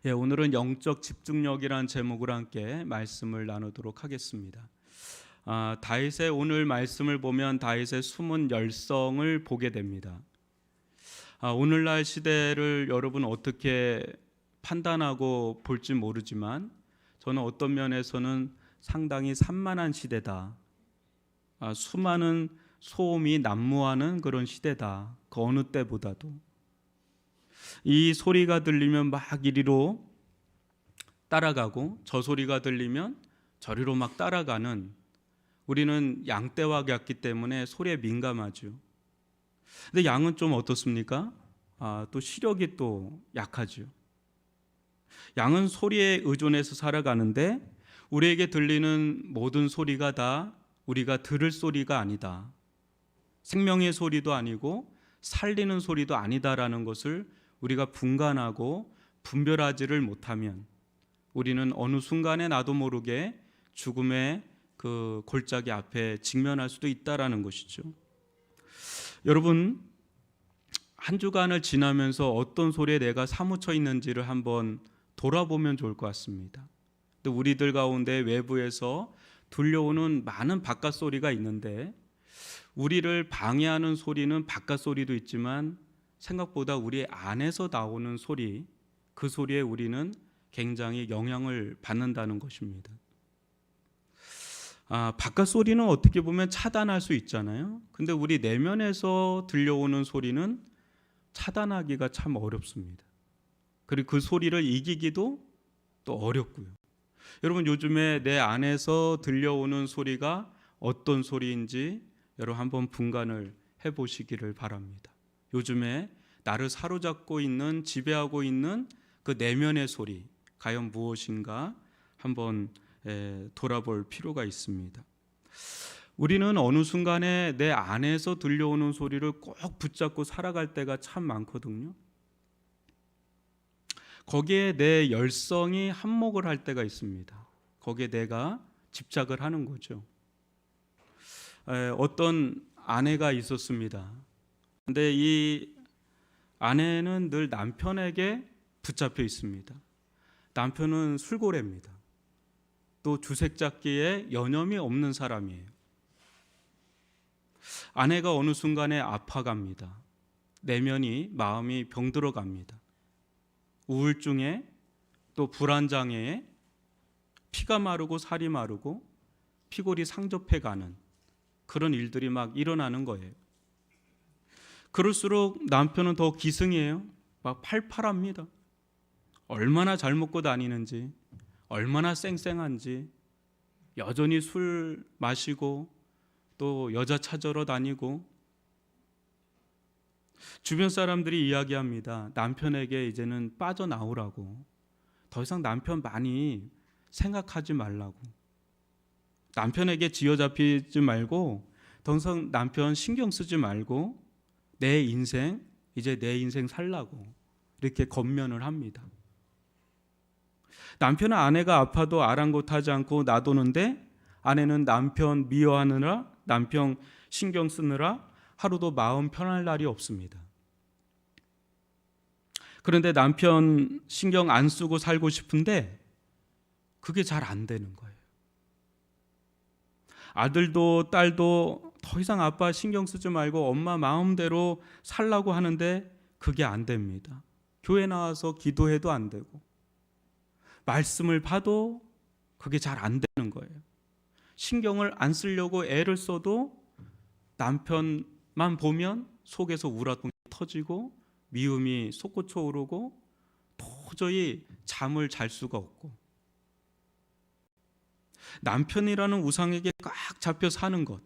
오늘은 영적 집중력이라는 제목으로 함께 말씀을 나누도록 하겠습니다. 다윗의 오늘 말씀을 보면 다윗의 숨은 열성을 보게 됩니다. 오늘날 시대를 여러분 어떻게 판단하고 볼지 모르지만 저는 어떤 면에서는 상당히 산만한 시대다. 수많은 소음이 난무하는 그런 시대다. 그 어느 때보다도. 이 소리가 들리면 막 이리로 따라가고 저 소리가 들리면 저리로 막 따라가는, 우리는 양떼와 같기 때문에 소리에 민감하죠. 근데 양은 좀 어떻습니까? 또 시력이 또 약하죠. 양은 소리에 의존해서 살아가는데 우리에게 들리는 모든 소리가 다 우리가 들을 소리가 아니다. 생명의 소리도 아니고 살리는 소리도 아니다라는 것을 우리가 분간하고 분별하지를 못하면 우리는 어느 순간에 나도 모르게 죽음의 그 골짜기 앞에 직면할 수도 있다라는 것이죠. 여러분, 한 주간을 지나면서 어떤 소리에 내가 사무쳐 있는지를 한번 돌아보면 좋을 것 같습니다. 우리들 가운데 외부에서 들려오는 많은 바깥 소리가 있는데 우리를 방해하는 소리는 바깥 소리도 있지만 생각보다 우리 안에서 나오는 소리, 그 소리에 우리는 굉장히 영향을 받는다는 것입니다. 바깥 소리는 어떻게 보면 차단할 수 있잖아요. 근데 우리 내면에서 들려오는 소리는 차단하기가 참 어렵습니다. 그리고 그 소리를 이기기도 또 어렵고요. 여러분, 요즘에 내 안에서 들려오는 소리가 어떤 소리인지 여러분 한번 분간을 해보시기를 바랍니다. 요즘에 나를 사로잡고 있는, 지배하고 있는 그 내면의 소리 과연 무엇인가 한번 돌아볼 필요가 있습니다. 우리는 어느 순간에 내 안에서 들려오는 소리를 꼭 붙잡고 살아갈 때가 참 많거든요. 거기에 내 열성이 한몫을 할 때가 있습니다. 거기에 내가 집착을 하는 거죠. 어떤 아내가 있었습니다. 근데 이 아내는 늘 남편에게 붙잡혀 있습니다. 남편은 술고래입니다. 또 주색잡기에 여념이 없는 사람이에요. 아내가 어느 순간에 아파갑니다. 내면이, 마음이 병들어갑니다. 우울증에 또 불안장애에 피가 마르고 살이 마르고 피골이 상접해가는 그런 일들이 막 일어나는 거예요. 그럴수록 남편은 더 기승이에요. 막 팔팔합니다. 얼마나 잘 먹고 다니는지, 얼마나 쌩쌩한지, 여전히 술 마시고 또 여자 찾으러 다니고. 주변 사람들이 이야기합니다. 남편에게 이제는 빠져나오라고. 더 이상 남편 많이 생각하지 말라고. 남편에게 지어잡히지 말고 더 이상 남편 신경 쓰지 말고 내 인생, 이제 내 인생 살라고 이렇게 권면을 합니다. 남편은 아내가 아파도 아랑곳하지 않고 놔두는데 아내는 남편 미워하느라, 남편 신경 쓰느라 하루도 마음 편할 날이 없습니다. 그런데 남편 신경 안 쓰고 살고 싶은데 그게 잘 안 되는 거예요. 아들도 딸도 더 이상 아빠 신경 쓰지 말고 엄마 마음대로 살라고 하는데 그게 안 됩니다. 교회 나와서 기도해도 안 되고 말씀을 봐도 그게 잘 안 되는 거예요. 신경을 안 쓰려고 애를 써도 남편만 보면 속에서 우라통이 터지고 미움이 솟구쳐 오르고 도저히 잠을 잘 수가 없고, 남편이라는 우상에게 꽉 잡혀 사는 것.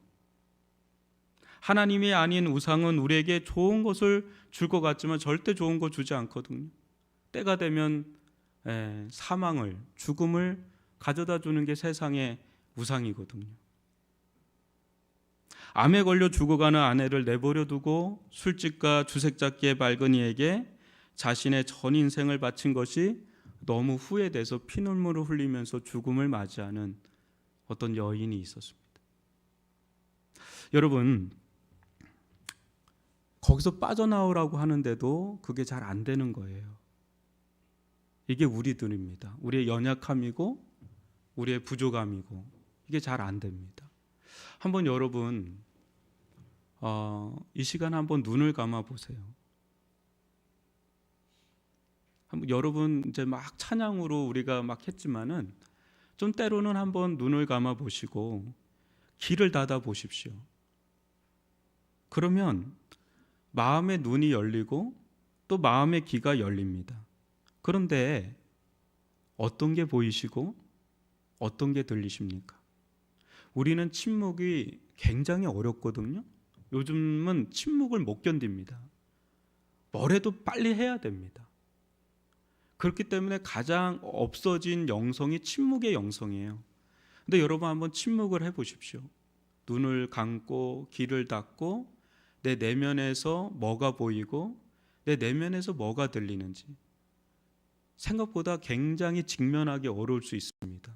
하나님이 아닌 우상은 우리에게 좋은 것을 줄 것 같지만 절대 좋은 거 주지 않거든요. 때가 되면 사망을, 죽음을 가져다 주는 게 세상의 우상이거든요. 암에 걸려 죽어가는 아내를 내버려 두고 술집과 주색잡기에 밝은 이에게 자신의 전 인생을 바친 것이 너무 후회돼서 피눈물을 흘리면서 죽음을 맞이하는 어떤 여인이 있었습니다. 여러분, 거기서 빠져나오라고 하는데도 그게 잘 안 되는 거예요. 이게 우리들입니다. 우리의 연약함이고 우리의 부족함이고 이게 잘 안 됩니다. 한번 여러분 이 시간 한번 눈을 감아 보세요. 한번 여러분 이제 막 찬양으로 우리가 막 했지만은 좀 때로는 한번 눈을 감아 보시고 귀를 닫아 보십시오. 그러면 마음의 눈이 열리고 또 마음의 귀가 열립니다. 그런데 어떤 게 보이시고 어떤 게 들리십니까? 우리는 침묵이 굉장히 어렵거든요. 요즘은 침묵을 못 견딥니다. 뭐래도 빨리 해야 됩니다. 그렇기 때문에 가장 없어진 영성이 침묵의 영성이에요. 근데 여러분 한번 침묵을 해보십시오. 눈을 감고 귀를 닫고 내 내면에서 뭐가 보이고 내 내면에서 뭐가 들리는지 생각보다 굉장히 직면하기 어려울 수 있습니다.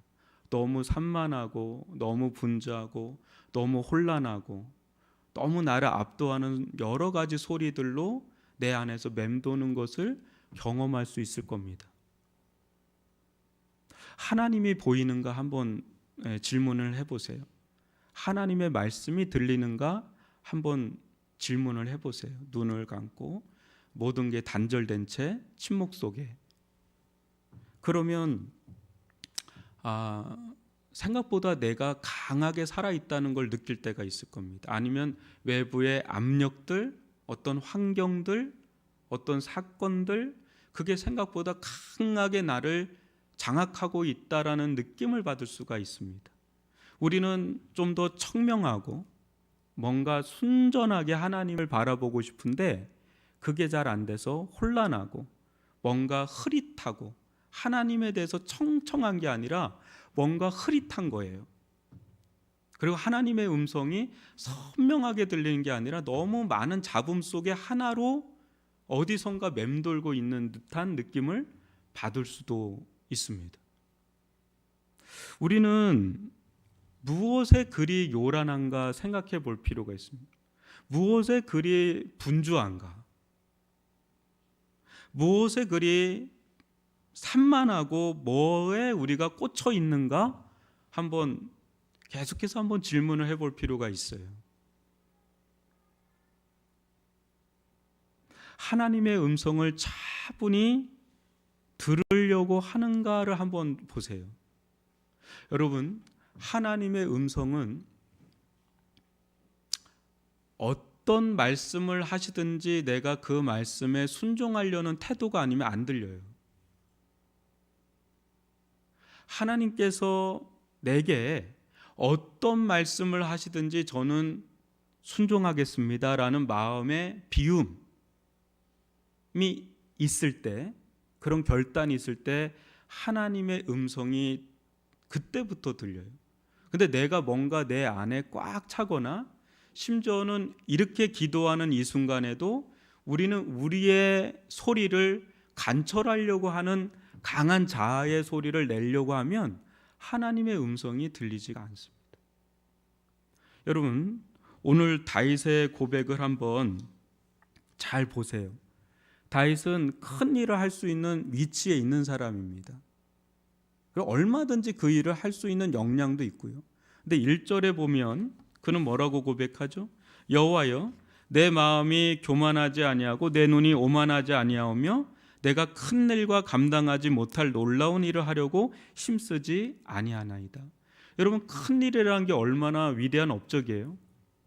너무 산만하고 너무 분주하고 너무 혼란하고 너무 나를 압도하는 여러 가지 소리들로 내 안에서 맴도는 것을 경험할 수 있을 겁니다. 하나님이 보이는가 한번 질문을 해보세요. 하나님의 말씀이 들리는가 한번 질문을 해보세요. 눈을 감고 모든 게 단절된 채 침묵 속에. 그러면 생각보다 내가 강하게 살아있다는 걸 느낄 때가 있을 겁니다. 아니면 외부의 압력들, 어떤 환경들, 어떤 사건들, 그게 생각보다 강하게 나를 장악하고 있다라는 느낌을 받을 수가 있습니다. 우리는 좀 더 청명하고 뭔가 순전하게 하나님을 바라보고 싶은데 그게 잘 안 돼서 혼란하고 뭔가 흐릿하고 하나님에 대해서 청청한 게 아니라 뭔가 흐릿한 거예요. 그리고 하나님의 음성이 선명하게 들리는 게 아니라 너무 많은 잡음 속에 하나로 어디선가 맴돌고 있는 듯한 느낌을 받을 수도 있습니다. 우리는 무엇에 그리 요란한가 생각해 볼 필요가 있습니다. 무엇에 그리 분주한가? 무엇에 그리 산만하고 뭐에 우리가 꽂혀 있는가? 한번 계속해서 한번 질문을 해볼 필요가 있어요. 하나님의 음성을 차분히 들으려고 하는가를 한번 보세요. 여러분, 하나님의 음성은 어떤 말씀을 하시든지 내가 그 말씀에 순종하려는 태도가 아니면 안 들려요. 하나님께서 내게 어떤 말씀을 하시든지 저는 순종하겠습니다라는 마음의 비움이 있을 때, 그런 결단이 있을 때 하나님의 음성이 그때부터 들려요. 근데 내가 뭔가 내 안에 꽉 차거나 심지어는 이렇게 기도하는 이 순간에도 우리는 우리의 소리를 간철하려고 하는 강한 자아의 소리를 내려고 하면 하나님의 음성이 들리지가 않습니다. 여러분, 오늘 다윗의 고백을 한번 잘 보세요. 다윗은 큰 일을 할 수 있는 위치에 있는 사람입니다. 그리고 얼마든지 그 일을 할 수 있는 역량도 있고요. 근데 1절에 보면 그는 뭐라고 고백하죠? 여호와여, 내 마음이 교만하지 아니하고 내 눈이 오만하지 아니하오며 내가 큰 일과 감당하지 못할 놀라운 일을 하려고 힘쓰지 아니하나이다. 여러분, 큰 일이라는 게 얼마나 위대한 업적이에요.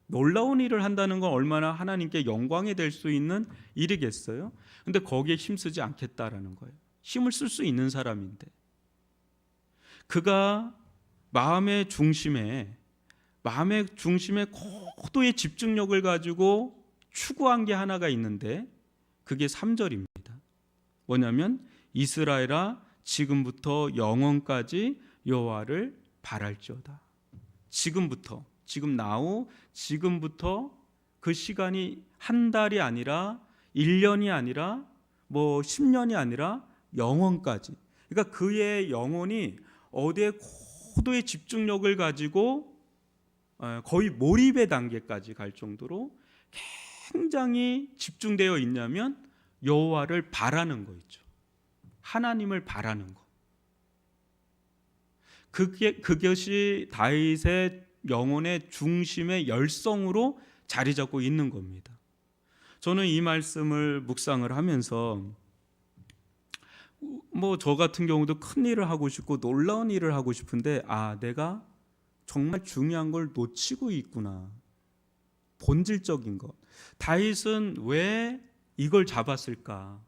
놀라운 일을 한다는 건 얼마나 하나님께 영광이 될 수 있는 일이겠어요. 근데 거기에 힘쓰지 않겠다라는 거예요. 힘을 쓸 수 있는 사람인데. 그가 마음의 중심에 고도의 집중력을 가지고 추구한 게 하나가 있는데 그게 3절입니다. 뭐냐면 이스라엘아 지금부터 영원까지 여호와를 바랄지어다. 지금부터, 지금부터 그 시간이 한 달이 아니라 1년이 아니라 10년이 아니라 영원까지. 그러니까 그의 영혼이 어디에 고도의 집중력을 가지고 거의 몰입의 단계까지 갈 정도로 굉장히 집중되어 있냐면 여호와를 바라는 거 있죠. 하나님을 바라는 것. 그것이 다윗의 영혼의 중심의 열성으로 자리 잡고 있는 겁니다. 저는 이 말씀을 묵상을 하면서 저 같은 경우도 큰 일을 하고 싶고 놀라운 일을 하고 싶은데 내가 정말 중요한 걸 놓치고 있구나. 본질적인 것. 다윗은 왜 이걸 잡았을까?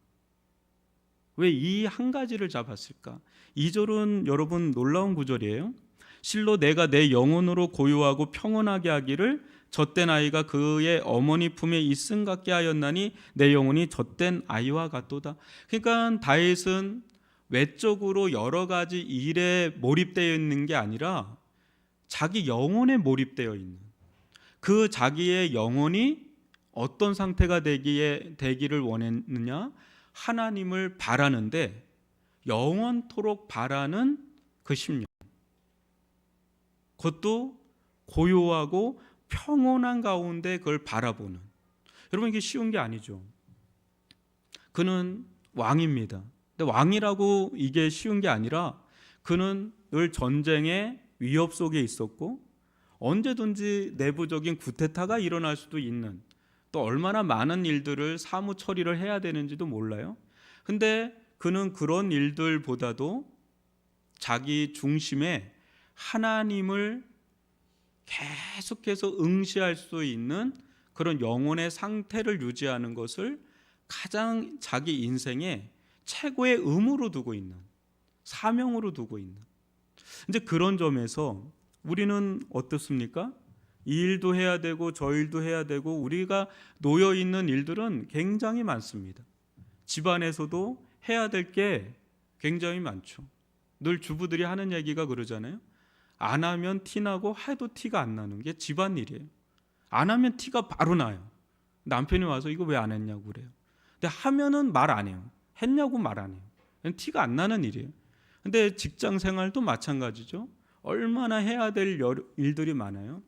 왜 이 한 가지를 잡았을까? 2절은 여러분 놀라운 구절이에요. 실로 내가 내 영혼으로 고요하고 평온하게 하기를 젖된 아이가 그의 어머니 품에 있음 같게 하였나니 내 영혼이 젖된 아이와 같도다. 그러니까 다윗은 외적으로 여러 가지 일에 몰입되어 있는 게 아니라 자기 영혼에 몰입되어 있는, 그 자기의 영혼이 어떤 상태가 되기를 원했느냐? 하나님을 바라는데 영원토록 바라는 그 심령, 그것도 고요하고 평온한 가운데 그걸 바라보는. 여러분, 이게 쉬운 게 아니죠. 그는 왕입니다. 근데 왕이라고 이게 쉬운 게 아니라 그는 늘 전쟁의 위협 속에 있었고 언제든지 내부적인 쿠데타가 일어날 수도 있는, 또 얼마나 많은 일들을 사무 처리를 해야 되는지도 몰라요. 근데 그는 그런 일들보다도 자기 중심에 하나님을 계속해서 응시할 수 있는 그런 영혼의 상태를 유지하는 것을 가장 자기 인생의 최고의 의무로 두고 있는, 사명으로 두고 있는. 이제 그런 점에서 우리는 어떻습니까? 이 일도 해야 되고 저 일도 해야 되고 우리가 놓여 있는 일들은 굉장히 많습니다. 집안에서도 해야 될 게 굉장히 많죠. 늘 주부들이 하는 얘기가 그러잖아요. 안 하면 티 나고 해도 티가 안 나는 게 집안일이에요. 안 하면 티가 바로 나요. 남편이 와서 이거 왜 안 했냐고 그래요. 근데 하면은 말 안 해요. 했냐고 말 안 해요. 티가 안 나는 일이에요. 근데 직장 생활도 마찬가지죠. 얼마나 해야 될 일들이 많아요.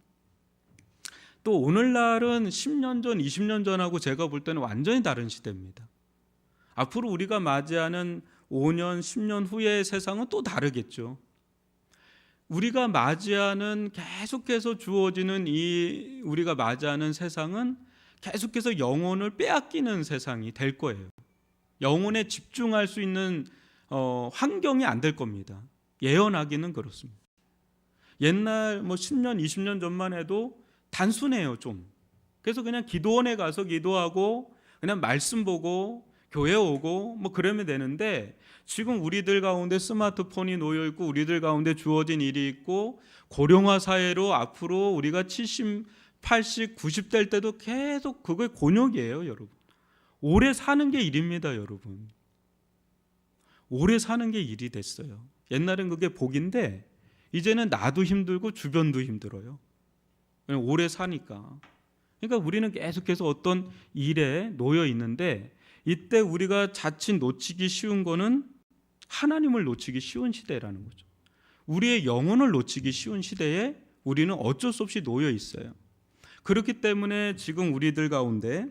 또 오늘날은 10년 전, 20년 전하고 제가 볼 때는 완전히 다른 시대입니다. 앞으로 우리가 맞이하는 5년, 10년 후의 세상은 또 다르겠죠. 우리가 맞이하는, 계속해서 주어지는 이 우리가 맞이하는 세상은 계속해서 영혼을 빼앗기는 세상이 될 거예요. 영혼에 집중할 수 있는 환경이 안 될 겁니다. 예언하기는 그렇습니다. 옛날 10년, 20년 전만 해도 단순해요, 좀. 그래서 그냥 기도원에 가서 기도하고 그냥 말씀 보고 교회 오고 그러면 되는데, 지금 우리들 가운데 스마트폰이 놓여 있고 우리들 가운데 주어진 일이 있고 고령화 사회로 앞으로 우리가 70, 80, 90 될 때도 계속 그게 곤욕이에요, 여러분. 오래 사는 게 일입니다, 여러분. 오래 사는 게 일이 됐어요. 옛날엔 그게 복인데 이제는 나도 힘들고 주변도 힘들어요. 오래 사니까. 그러니까 우리는 계속해서 어떤 일에 놓여 있는데, 이때 우리가 자칫 놓치기 쉬운 거는 하나님을 놓치기 쉬운 시대라는 거죠. 우리의 영혼을 놓치기 쉬운 시대에 우리는 어쩔 수 없이 놓여 있어요. 그렇기 때문에 지금 우리들 가운데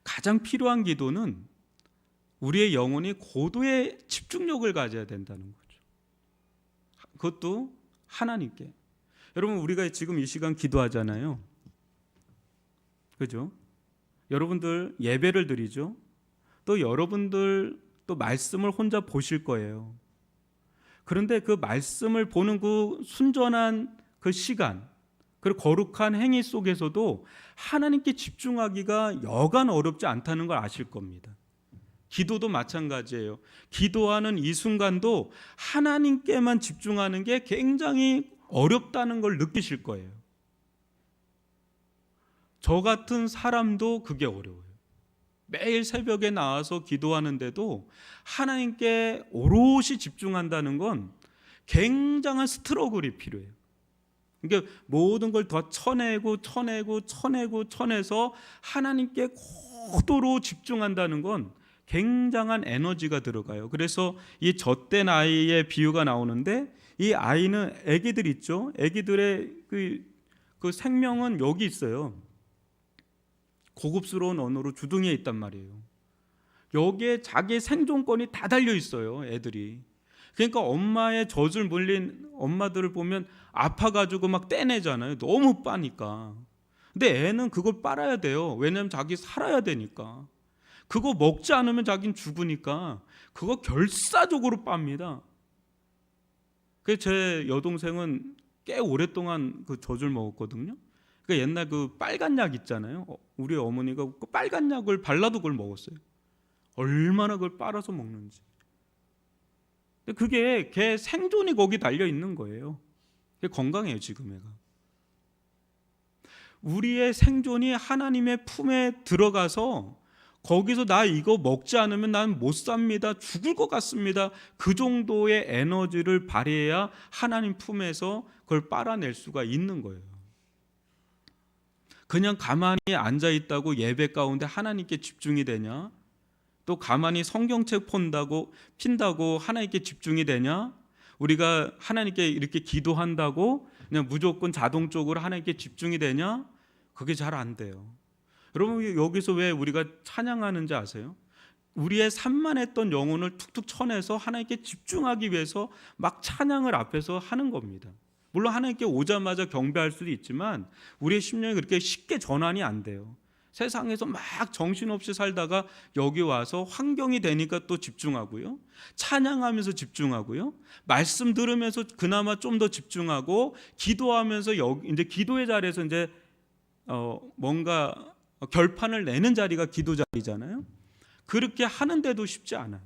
가장 필요한 기도는 우리의 영혼이 고도의 집중력을 가져야 된다는 거죠. 그것도 하나님께. 여러분, 우리가 지금 이 시간 기도하잖아요. 그죠? 여러분들 예배를 드리죠. 또 여러분들 또 말씀을 혼자 보실 거예요. 그런데 그 말씀을 보는 그 순전한 그 시간, 그리고 거룩한 행위 속에서도 하나님께 집중하기가 여간 어렵지 않다는 걸 아실 겁니다. 기도도 마찬가지예요. 기도하는 이 순간도 하나님께만 집중하는 게 굉장히 어렵다는 걸 느끼실 거예요. 저 같은 사람도 그게 어려워요. 매일 새벽에 나와서 기도하는데도 하나님께 오롯이 집중한다는 건 굉장한 스트러글이 필요해요. 그러니까 모든 걸 더 쳐내고 쳐내서 하나님께 고도로 집중한다는 건 굉장한 에너지가 들어가요. 그래서 이 젖된 아이의 비유가 나오는데, 이 아이는 아기들 있죠. 아기들의 그 생명은 여기 있어요. 고급스러운 언어로 주둥이에 있단 말이에요. 여기에 자기 생존권이 다 달려 있어요, 애들이. 그러니까 엄마의 젖을 물린 엄마들을 보면 아파가지고 막 떼내잖아요. 너무 빠니까. 근데 애는 그걸 빨아야 돼요. 왜냐하면 자기 살아야 되니까. 그거 먹지 않으면 자기는 죽으니까 그거 결사적으로 빱니다. 그래서 제 여동생은 꽤 오랫동안 그 젖을 먹었거든요. 그러니까 옛날 그 빨간 약 있잖아요. 우리 어머니가 그 빨간 약을 발라도 그걸 먹었어요. 얼마나 그걸 빨아서 먹는지. 근데 그게 걔 생존이 거기 달려 있는 거예요. 건강해요 지금 애가. 우리의 생존이 하나님의 품에 들어가서 거기서 나 이거 먹지 않으면 난 못 삽니다, 죽을 것 같습니다, 그 정도의 에너지를 발휘해야 하나님 품에서 그걸 빨아낼 수가 있는 거예요. 그냥 가만히 앉아있다고 예배 가운데 하나님께 집중이 되냐? 또 가만히 성경책 핀다고 하나님께 집중이 되냐? 우리가 하나님께 이렇게 기도한다고 그냥 무조건 자동적으로 하나님께 집중이 되냐? 그게 잘 안 돼요. 여러분, 여기서 왜 우리가 찬양하는지 아세요? 우리의 산만했던 영혼을 툭툭 쳐내서 하나님께 집중하기 위해서 막 찬양을 앞에서 하는 겁니다. 물론 하나님께 오자마자 경배할 수도 있지만 우리의 심령이 그렇게 쉽게 전환이 안 돼요. 세상에서 막 정신없이 살다가 여기 와서 환경이 되니까 또 집중하고요, 찬양하면서 집중하고요, 말씀 들으면서 그나마 좀 더 집중하고, 기도하면서 이제 기도의 자리에서 이제 뭔가 결판을 내는 자리가 기도 자리잖아요. 그렇게 하는데도 쉽지 않아요.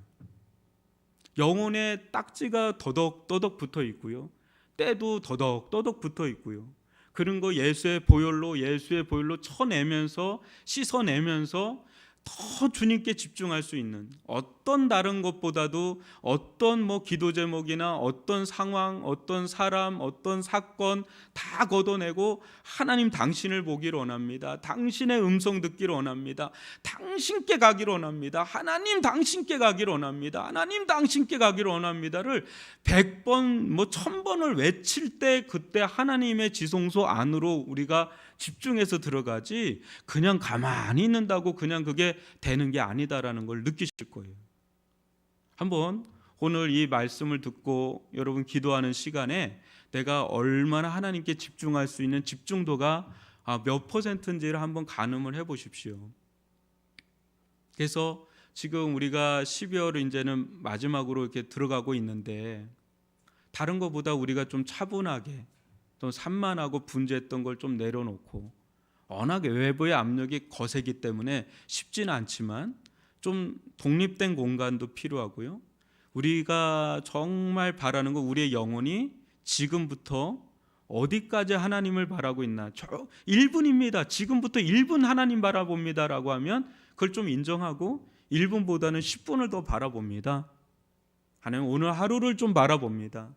영혼에 딱지가 더덕더덕 붙어 있고요, 때도 더덕더덕 붙어 있고요, 그런 거 예수의 보혈로 쳐내면서 씻어내면서 더 주님께 집중할 수 있는, 어떤 다른 것보다도 어떤 뭐 기도 제목이나 어떤 상황, 어떤 사람, 어떤 사건 다 걷어내고 하나님 당신을 보기를 원합니다, 당신의 음성 듣기를 원합니다, 당신께 가기를 원합니다, 하나님 당신께 가기를 원합니다, 하나님 당신께 가기를 원합니다를 100번 뭐 1000번을 외칠 때 그때 하나님의 지성소 안으로 우리가 집중해서 들어가지, 그냥 가만히 있는다고 그냥 그게 되는 게 아니다라는 걸 느끼실 거예요. 한번 오늘 이 말씀을 듣고 여러분 기도하는 시간에 내가 얼마나 하나님께 집중할 수 있는 집중도가 몇 %인지를 한번 가늠을 해보십시오. 그래서 지금 우리가 12월을 이제는 마지막으로 이렇게 들어가고 있는데, 다른 것보다 우리가 좀 차분하게 또 산만하고 분주했던 걸 좀 내려놓고, 워낙 외부의 압력이 거세기 때문에 쉽지는 않지만 좀 독립된 공간도 필요하고요, 우리가 정말 바라는 거, 우리의 영혼이 지금부터 어디까지 하나님을 바라고 있나, 저 1분입니다, 지금부터 1분 하나님 바라봅니다 라고 하면 그걸 좀 인정하고 1분보다는 10분을 더 바라봅니다, 아니면 오늘 하루를 좀 바라봅니다,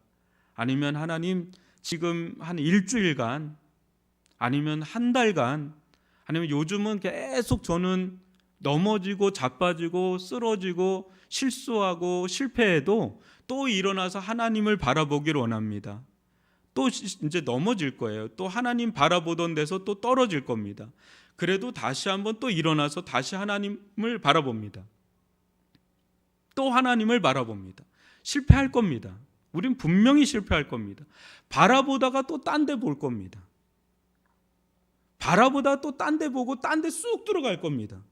아니면 하나님 지금 한 일주일간, 아니면 한 달간, 아니면 요즘은 계속 저는 넘어지고 자빠지고 쓰러지고 실수하고 실패해도 또 일어나서 하나님을 바라보기를 원합니다. 또 이제 넘어질 거예요. 또 하나님 바라보던 데서 또 떨어질 겁니다. 그래도 다시 한번 또 일어나서 다시 하나님을 바라봅니다. 또 하나님을 바라봅니다. 실패할 겁니다. 우린 분명히 실패할 겁니다. 바라보다가 또 딴 데 볼 겁니다. 바라보다가 또 딴 데 보고 딴 데 쑥 들어갈 겁니다.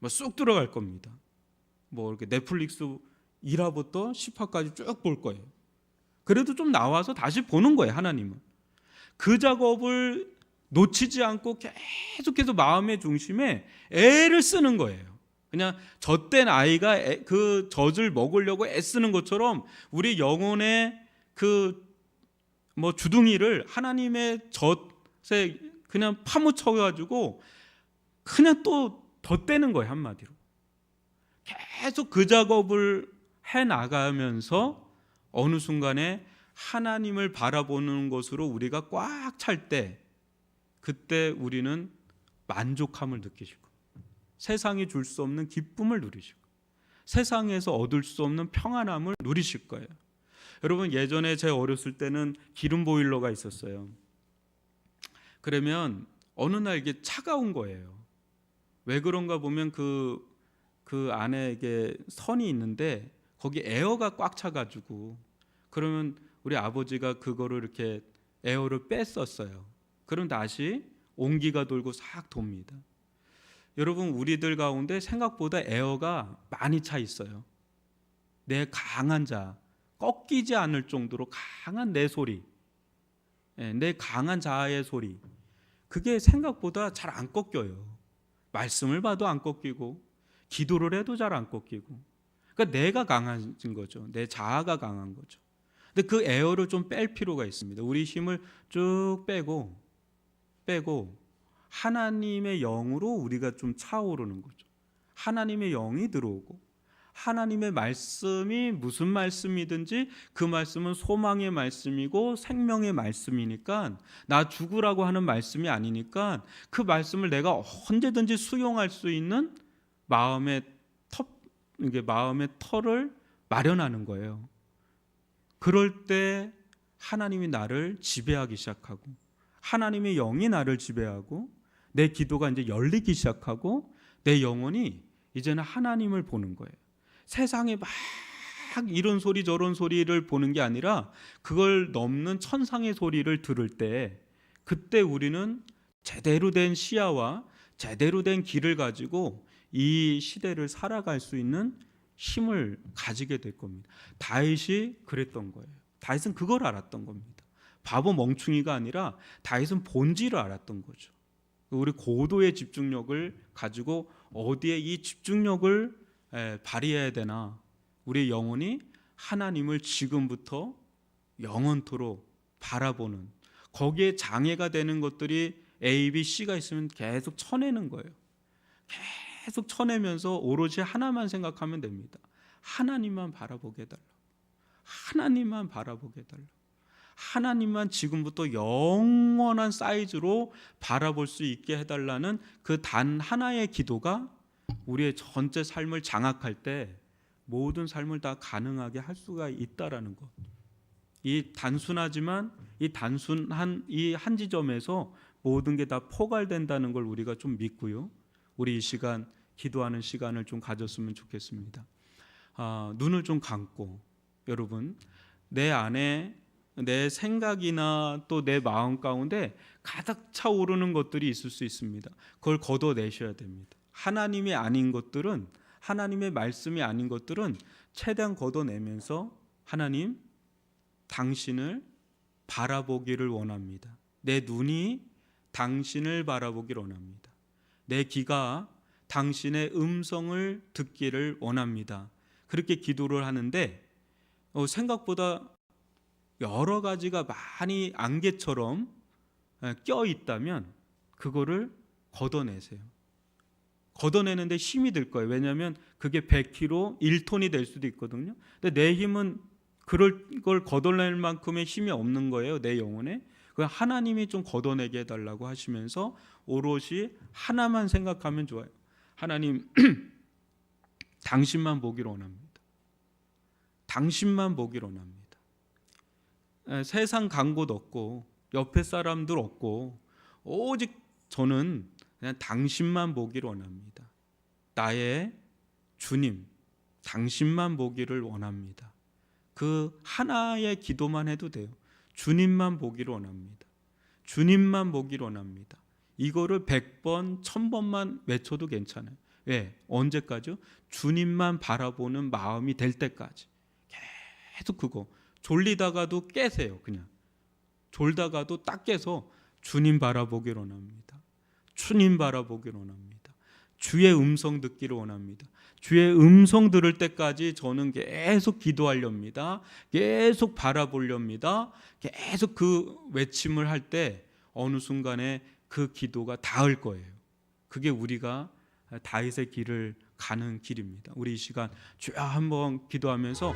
쑥 들어갈 겁니다. 뭐 이렇게 넷플릭스 1화부터 10화까지 쭉 볼 거예요. 그래도 좀 나와서 다시 보는 거예요, 하나님은. 그 작업을 놓치지 않고 계속해서 마음의 중심에 애를 쓰는 거예요. 그냥 젖된 아이가 그 젖을 먹으려고 애쓰는 것처럼 우리 영혼의 그 뭐 주둥이를 하나님의 젖에 그냥 파묻혀 가지고 그냥 또 덧대는 거예요, 한마디로. 계속 그 작업을 해 나가면서 어느 순간에 하나님을 바라보는 것으로 우리가 꽉 찰 때, 그때 우리는 만족함을 느끼실 거예요. 세상이 줄 수 없는 기쁨을 누리실 거예요. 세상에서 얻을 수 없는 평안함을 누리실 거예요. 여러분, 예전에 제 어렸을 때는 기름 보일러가 있었어요. 그러면 어느 날 이게 차가운 거예요. 왜 그런가 보면 그 안에 이게 선이 있는데 거기 에어가 꽉 차가지고, 그러면 우리 아버지가 그거를 이렇게 에어를 뺐었어요. 그럼 다시 온기가 돌고 싹 돕니다. 여러분, 우리들 가운데 생각보다 에어가 많이 차 있어요. 내 강한 자, 꺾이지 않을 정도로 강한 내 소리, 내 강한 자아의 소리, 그게 생각보다 잘 안 꺾여요. 말씀을 봐도 안 꺾이고 기도를 해도 잘 안 꺾이고. 그러니까 내가 강한 거죠. 내 자아가 강한 거죠. 근데 그 에어를 좀 뺄 필요가 있습니다. 우리 힘을 쭉 빼고 하나님의 영으로 우리가 좀 차오르는 거죠. 하나님의 영이 들어오고, 하나님의 말씀이 무슨 말씀이든지 그 말씀은 소망의 말씀이고 생명의 말씀이니까, 나 죽으라고 하는 말씀이 아니니까 그 말씀을 내가 언제든지 수용할 수 있는 마음의 털을 마련하는 거예요. 그럴 때 하나님이 나를 지배하기 시작하고, 하나님의 영이 나를 지배하고, 내 기도가 이제 열리기 시작하고, 내 영혼이 이제는 하나님을 보는 거예요. 세상에 막 이런 소리 저런 소리를 보는 게 아니라 그걸 넘는 천상의 소리를 들을 때, 그때 우리는 제대로 된 시야와 제대로 된 길을 가지고 이 시대를 살아갈 수 있는 힘을 가지게 될 겁니다. 다윗이 그랬던 거예요. 다윗은 그걸 알았던 겁니다. 바보 멍충이가 아니라 다윗은 본질을 알았던 거죠. 우리 고도의 집중력을 가지고 어디에 이 집중력을 발휘해야 되나, 우리 영혼이 하나님을 지금부터 영원토록 바라보는, 거기에 장애가 되는 것들이 A, B, C가 있으면 계속 쳐내는 거예요. 계속 쳐내면서 오로지 하나만 생각하면 됩니다. 하나님만 바라보게 해달라고. 하나님만 바라보게 해달라고. 하나님만 지금부터 영원한 사이즈로 바라볼 수 있게 해달라는 그 단 하나의 기도가 우리의 전체 삶을 장악할 때 모든 삶을 다 가능하게 할 수가 있다라는 것. 이 단순하지만 이 단순한 이 한 지점에서 모든 게 다 포괄된다는 걸 우리가 좀 믿고요. 우리 이 시간 기도하는 시간을 좀 가졌으면 좋겠습니다. 눈을 좀 감고, 여러분, 내 안에 내 생각이나 또 내 마음 가운데 가득 차오르는 것들이 있을 수 있습니다. 그걸 걷어내셔야 됩니다. 하나님이 아닌 것들은, 하나님의 말씀이 아닌 것들은 최대한 걷어내면서, 하나님, 당신을 바라보기를 원합니다. 내 눈이 당신을 바라보기를 원합니다. 내 귀가 당신의 음성을 듣기를 원합니다. 그렇게 기도를 하는데 생각보다 여러 가지가 많이 안개처럼 껴 있다면 그거를 걷어내세요. 걷어내는데 힘이 들 거예요. 왜냐하면 그게 100kg, 1톤이 될 수도 있거든요. 근데 내 힘은 그럴 걸 걷어낼 만큼의 힘이 없는 거예요. 내 영혼에. 하나님이 좀 걷어내게 해달라고 하시면서 오롯이 하나만 생각하면 좋아요. 하나님, 당신만 보기를 원합니다. 당신만 보기를 원합니다. 세상 간 곳 없고 옆에 사람들 없고 오직 저는 그냥 당신만 보기를 원합니다. 나의 주님, 당신만 보기를 원합니다. 그 하나의 기도만 해도 돼요. 주님만 보기를 원합니다. 주님만 보기를 원합니다. 이거를 100번, 1000번만 외쳐도 괜찮아요. 왜? 언제까지요? 주님만 바라보는 마음이 될 때까지. 계속 그거. 졸리다가도 깨세요. 그냥 졸다가도 딱 깨서 주님 바라보기를 원합니다. 주님 바라보기를 원합니다. 주의 음성 듣기를 원합니다. 주의 음성 들을 때까지 저는 계속 기도하렵니다. 계속 바라보렵니다. 계속 그 외침을 할 때 어느 순간에 그 기도가 닿을 거예요. 그게 우리가 다윗의 길을 가는 길입니다. 우리 이 시간 주여 한번 기도하면서